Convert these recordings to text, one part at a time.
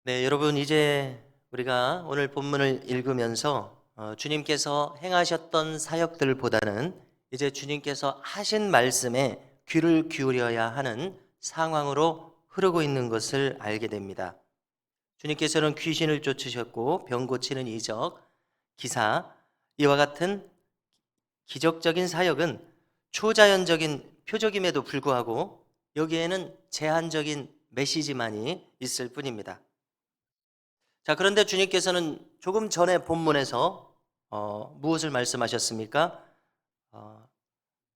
네, 여러분 이제 우리가 오늘 본문을 읽으면서 주님께서 행하셨던 사역들보다는 이제 주님께서 하신 말씀에 귀를 기울여야 하는 상황으로 흐르고 있는 것을 알게 됩니다. 주님께서는 귀신을 쫓으셨고 병 고치는 이적, 기사, 이와 같은 기적적인 사역은 초자연적인 표적임에도 불구하고 여기에는 제한적인 메시지만이 있을 뿐입니다. 자, 그런데 주님께서는 조금 전에 본문에서 무엇을 말씀하셨습니까? 어,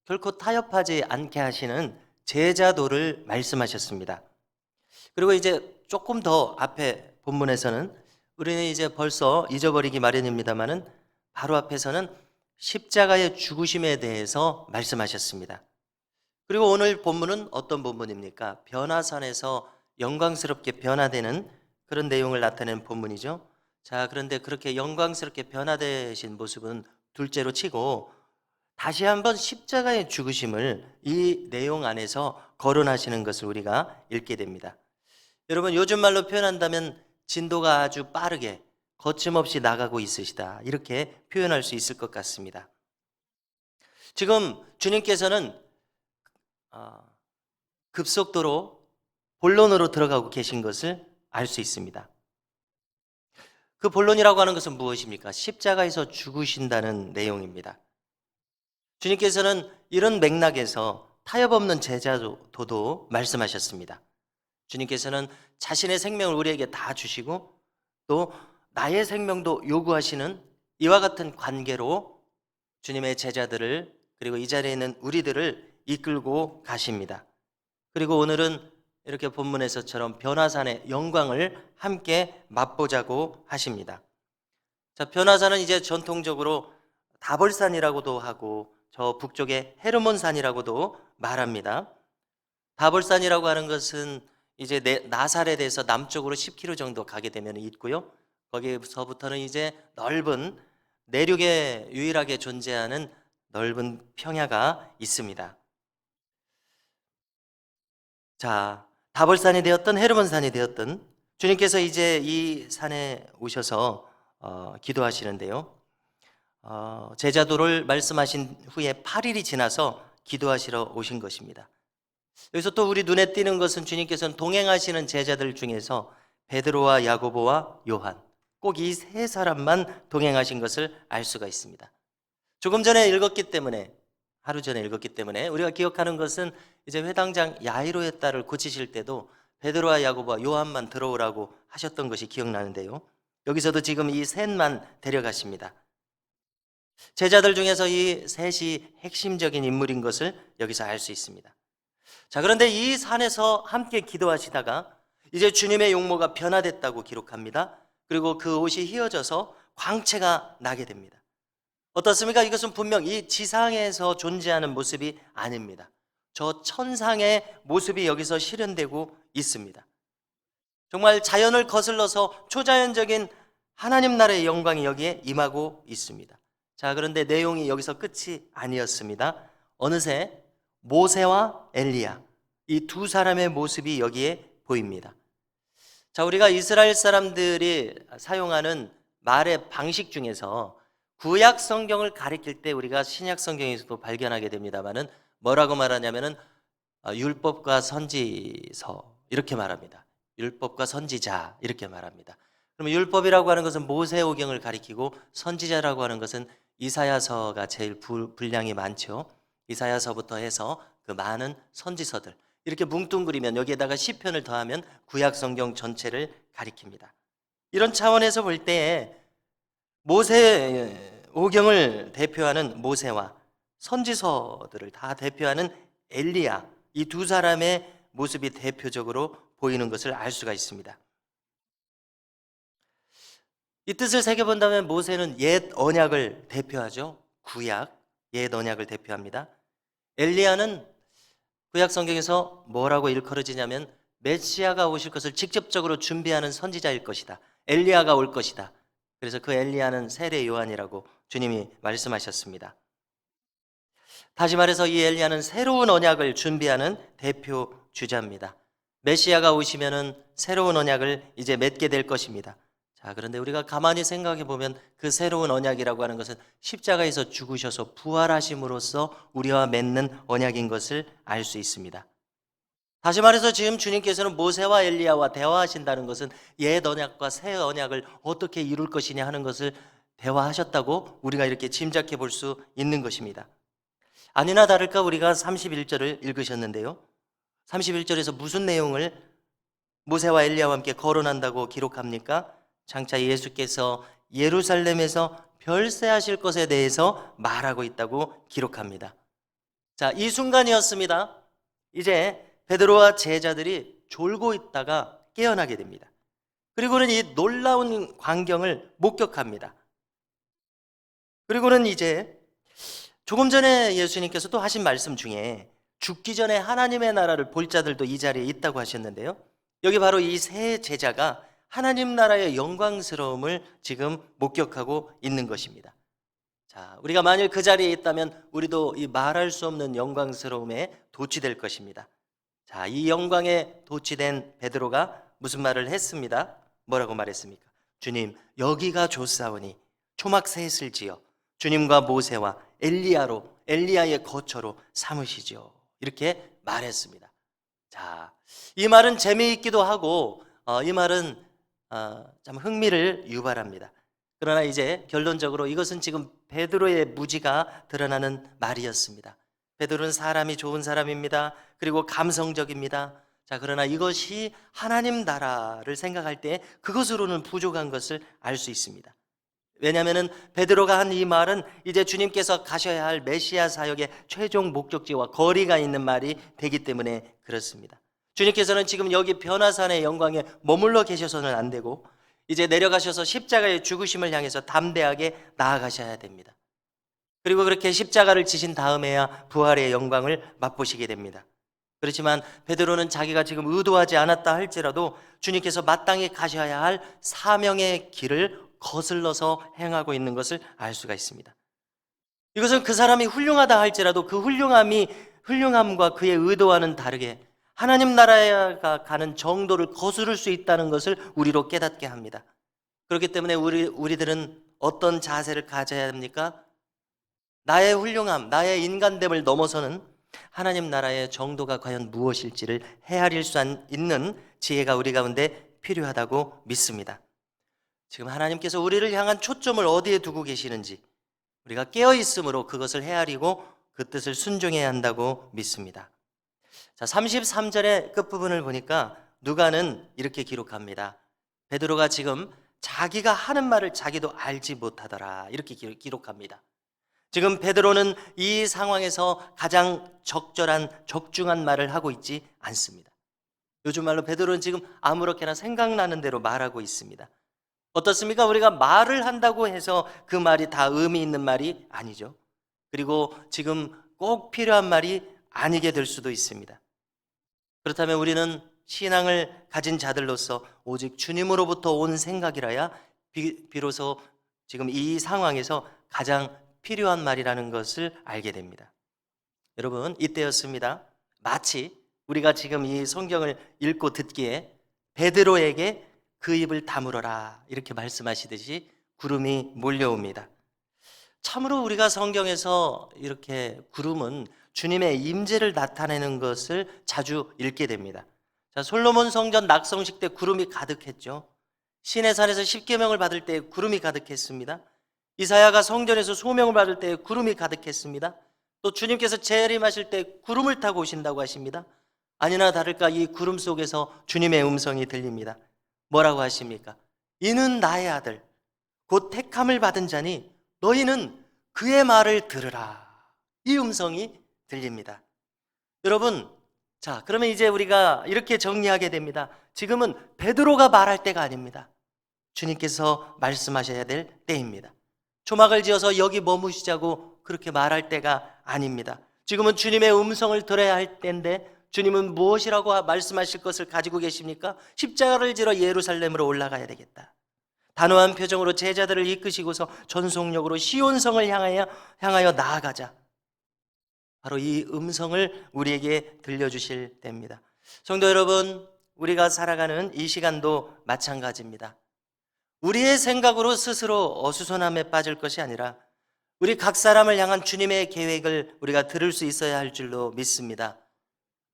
결코 타협하지 않게 하시는 제자도를 말씀하셨습니다. 그리고 이제 조금 더 앞에 본문에서는 우리는 이제 벌써 잊어버리기 마련입니다만은 바로 앞에서는 십자가의 죽으심에 대해서 말씀하셨습니다. 그리고 오늘 본문은 어떤 본문입니까? 변화산에서 영광스럽게 변화되는 그런 내용을 나타내는 본문이죠. 자, 그런데 그렇게 영광스럽게 변화되신 모습은 둘째로 치고 다시 한번 십자가의 죽으심을 이 내용 안에서 거론하시는 것을 우리가 읽게 됩니다. 여러분, 요즘 말로 표현한다면 진도가 아주 빠르게 거침없이 나가고 있으시다, 이렇게 표현할 수 있을 것 같습니다. 지금 주님께서는 급속도로 본론으로 들어가고 계신 것을 알 수 있습니다. 그 본론이라고 하는 것은 무엇입니까? 십자가에서 죽으신다는 내용입니다. 주님께서는 이런 맥락에서 타협 없는 제자도도 말씀하셨습니다. 주님께서는 자신의 생명을 우리에게 다 주시고 또 나의 생명도 요구하시는 이와 같은 관계로 주님의 제자들을, 그리고 이 자리에 있는 우리들을 이끌고 가십니다. 그리고 오늘은 이렇게 본문에서처럼 변화산의 영광을 함께 맛보자고 하십니다. 자, 변화산은 이제 전통적으로 다볼산이라고도 하고 저 북쪽에 헤르몬산이라고도 말합니다. 다볼산이라고 하는 것은 이제 나사렛에서 남쪽으로 10km 정도 가게 되면 있고요. 거기서부터는 이제 넓은 내륙에 유일하게 존재하는 넓은 평야가 있습니다. 자, 다볼산이 되었던 헤르몬산이 되었던 주님께서 이제 이 산에 오셔서 기도하시는데요. 제자도를 말씀하신 후에 8일이 지나서 기도하시러 오신 것입니다. 여기서 또 우리 눈에 띄는 것은 주님께서는 동행하시는 제자들 중에서 베드로와 야고보와 요한, 꼭 이 세 사람만 동행하신 것을 알 수가 있습니다. 조금 전에 읽었기 때문에, 하루 전에 읽었기 때문에 우리가 기억하는 것은 이제 회당장 야이로의 딸을 고치실 때도 베드로와 야고보와 요한만 들어오라고 하셨던 것이 기억나는데요. 여기서도 지금 이 셋만 데려가십니다. 제자들 중에서 이 셋이 핵심적인 인물인 것을 여기서 알 수 있습니다. 자, 그런데 이 산에서 함께 기도하시다가 이제 주님의 용모가 변화됐다고 기록합니다. 그리고 그 옷이 휘어져서 광채가 나게 됩니다. 어떻습니까? 이것은 분명 이 지상에서 존재하는 모습이 아닙니다. 저 천상의 모습이 여기서 실현되고 있습니다. 정말 자연을 거슬러서 초자연적인 하나님 나라의 영광이 여기에 임하고 있습니다. 자, 그런데 내용이 여기서 끝이 아니었습니다. 어느새 모세와 엘리야, 이 두 사람의 모습이 여기에 보입니다. 자, 우리가 이스라엘 사람들이 사용하는 말의 방식 중에서 구약 성경을 가리킬 때 우리가 신약 성경에서도 발견하게 됩니다만은 뭐라고 말하냐면은 율법과 선지서 이렇게 말합니다. 율법과 선지자 이렇게 말합니다. 그러면 율법이라고 하는 것은 모세오경을 가리키고 선지자라고 하는 것은 이사야서가 제일 분량이 많죠. 이사야서부터 해서 그 많은 선지서들 이렇게 뭉뚱그리면 여기에다가 시편을 더하면 구약 성경 전체를 가리킵니다. 이런 차원에서 볼 때에 모세 오경을 대표하는 모세와 선지서들을 다 대표하는 엘리야, 이 두 사람의 모습이 대표적으로 보이는 것을 알 수가 있습니다. 이 뜻을 새겨본다면 모세는 옛 언약을 대표하죠. 구약, 옛 언약을 대표합니다. 엘리야는 구약 성경에서 뭐라고 일컬어지냐면 메시아가 오실 것을 직접적으로 준비하는 선지자일 것이다. 엘리야가 올 것이다. 그래서 그 엘리야는 세례 요한이라고 주님이 말씀하셨습니다. 다시 말해서 이 엘리야는 새로운 언약을 준비하는 대표 주자입니다. 메시아가 오시면은 새로운 언약을 이제 맺게 될 것입니다. 자, 그런데 우리가 가만히 생각해 보면 그 새로운 언약이라고 하는 것은 십자가에서 죽으셔서 부활하심으로써 우리와 맺는 언약인 것을 알 수 있습니다. 다시 말해서 지금 주님께서는 모세와 엘리야와 대화하신다는 것은 옛 언약과 새 언약을 어떻게 이룰 것이냐 하는 것을 대화하셨다고 우리가 이렇게 짐작해 볼 수 있는 것입니다. 아니나 다를까 우리가 31절을 읽으셨는데요. 31절에서 무슨 내용을 모세와 엘리야와 함께 거론한다고 기록합니까? 장차 예수께서 예루살렘에서 별세하실 것에 대해서 말하고 있다고 기록합니다. 자, 이 순간이었습니다. 이제 베드로와 제자들이 졸고 있다가 깨어나게 됩니다. 그리고는 이 놀라운 광경을 목격합니다. 그리고는 이제 조금 전에 예수님께서 또 하신 말씀 중에 죽기 전에 하나님의 나라를 볼 자들도 이 자리에 있다고 하셨는데요. 여기 바로 이 세 제자가 하나님 나라의 영광스러움을 지금 목격하고 있는 것입니다. 자, 우리가 만일 그 자리에 있다면 우리도 이 말할 수 없는 영광스러움에 도취될 것입니다. 자, 이 영광에 도취된 베드로가 무슨 말을 했습니다. 뭐라고 말했습니까? 주님, 여기가 좋사오니 초막 셋을 지어 주님과 모세와 엘리야의 거처로 삼으시죠. 이렇게 말했습니다. 자, 이 말은 재미있기도 하고 이 말은 참 흥미를 유발합니다. 그러나 이제 결론적으로 이것은 지금 베드로의 무지가 드러나는 말이었습니다. 베드로는 사람이 좋은 사람입니다. 그리고 감성적입니다. 자, 그러나 이것이 하나님 나라를 생각할 때 그것으로는 부족한 것을 알 수 있습니다. 왜냐하면 베드로가 한 이 말은 이제 주님께서 가셔야 할 메시아 사역의 최종 목적지와 거리가 있는 말이 되기 때문에 그렇습니다. 주님께서는 지금 여기 변화산의 영광에 머물러 계셔서는 안 되고 이제 내려가셔서 십자가의 죽으심을 향해서 담대하게 나아가셔야 됩니다. 그리고 그렇게 십자가를 지신 다음에야 부활의 영광을 맛보시게 됩니다. 그렇지만 베드로는 자기가 지금 의도하지 않았다 할지라도 주님께서 마땅히 가셔야 할 사명의 길을 거슬러서 행하고 있는 것을 알 수가 있습니다. 이것은 그 사람이 훌륭하다 할지라도 그 훌륭함과 그의 의도와는 다르게 하나님 나라가 가는 정도를 거스를 수 있다는 것을 우리로 깨닫게 합니다. 그렇기 때문에 우리들은 어떤 자세를 가져야 합니까? 나의 훌륭함, 나의 인간됨을 넘어서는 하나님 나라의 정도가 과연 무엇일지를 헤아릴 수 있는 지혜가 우리 가운데 필요하다고 믿습니다. 지금 하나님께서 우리를 향한 초점을 어디에 두고 계시는지 우리가 깨어있음으로 그것을 헤아리고 그 뜻을 순종해야 한다고 믿습니다. 자, 33절의 끝부분을 보니까 누가는 이렇게 기록합니다. 베드로가 지금 자기가 하는 말을 자기도 알지 못하더라 이렇게 기록합니다. 지금 베드로는 이 상황에서 가장 적중한 말을 하고 있지 않습니다. 요즘 말로 베드로는 지금 아무렇게나 생각나는 대로 말하고 있습니다. 어떻습니까? 우리가 말을 한다고 해서 그 말이 다 의미 있는 말이 아니죠. 그리고 지금 꼭 필요한 말이 아니게 될 수도 있습니다. 그렇다면 우리는 신앙을 가진 자들로서 오직 주님으로부터 온 생각이라야 비로소 지금 이 상황에서 가장 필요한 말이라는 것을 알게 됩니다. 여러분, 이때였습니다. 마치 우리가 지금 이 성경을 읽고 듣기에 베드로에게 그 입을 다물어라 이렇게 말씀하시듯이 구름이 몰려옵니다. 참으로 우리가 성경에서 이렇게 구름은 주님의 임재를 나타내는 것을 자주 읽게 됩니다. 자, 솔로몬 성전 낙성식 때 구름이 가득했죠. 시내산에서 십계명을 받을 때 구름이 가득했습니다. 이사야가 성전에서 소명을 받을 때 구름이 가득했습니다. 또 주님께서 재림하실 때 구름을 타고 오신다고 하십니다. 아니나 다를까 이 구름 속에서 주님의 음성이 들립니다. 뭐라고 하십니까? 이는 나의 아들 곧 택함을 받은 자니 너희는 그의 말을 들으라. 이 음성이 들립니다. 여러분, 자, 그러면 이제 우리가 이렇게 정리하게 됩니다. 지금은 베드로가 말할 때가 아닙니다. 주님께서 말씀하셔야 될 때입니다. 초막을 지어서 여기 머무시자고 그렇게 말할 때가 아닙니다. 지금은 주님의 음성을 들어야 할 때인데 주님은 무엇이라고 말씀하실 것을 가지고 계십니까? 십자가를 지러 예루살렘으로 올라가야 되겠다. 단호한 표정으로 제자들을 이끄시고서 전속력으로 시온성을 향하여 나아가자. 바로 이 음성을 우리에게 들려주실 때입니다. 성도 여러분, 우리가 살아가는 이 시간도 마찬가지입니다. 우리의 생각으로 스스로 어수선함에 빠질 것이 아니라 우리 각 사람을 향한 주님의 계획을 우리가 들을 수 있어야 할 줄로 믿습니다.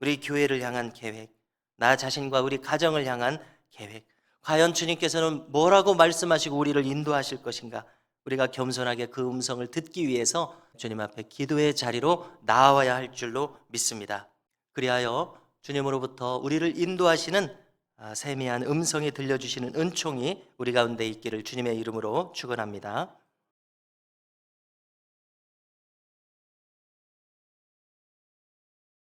우리 교회를 향한 계획, 나 자신과 우리 가정을 향한 계획, 과연 주님께서는 뭐라고 말씀하시고 우리를 인도하실 것인가? 우리가 겸손하게 그 음성을 듣기 위해서 주님 앞에 기도의 자리로 나아와야 할 줄로 믿습니다. 그리하여 주님으로부터 우리를 인도하시는 세미한 음성이 들려주시는 은총이 우리 가운데 있기를 주님의 이름으로 축원합니다.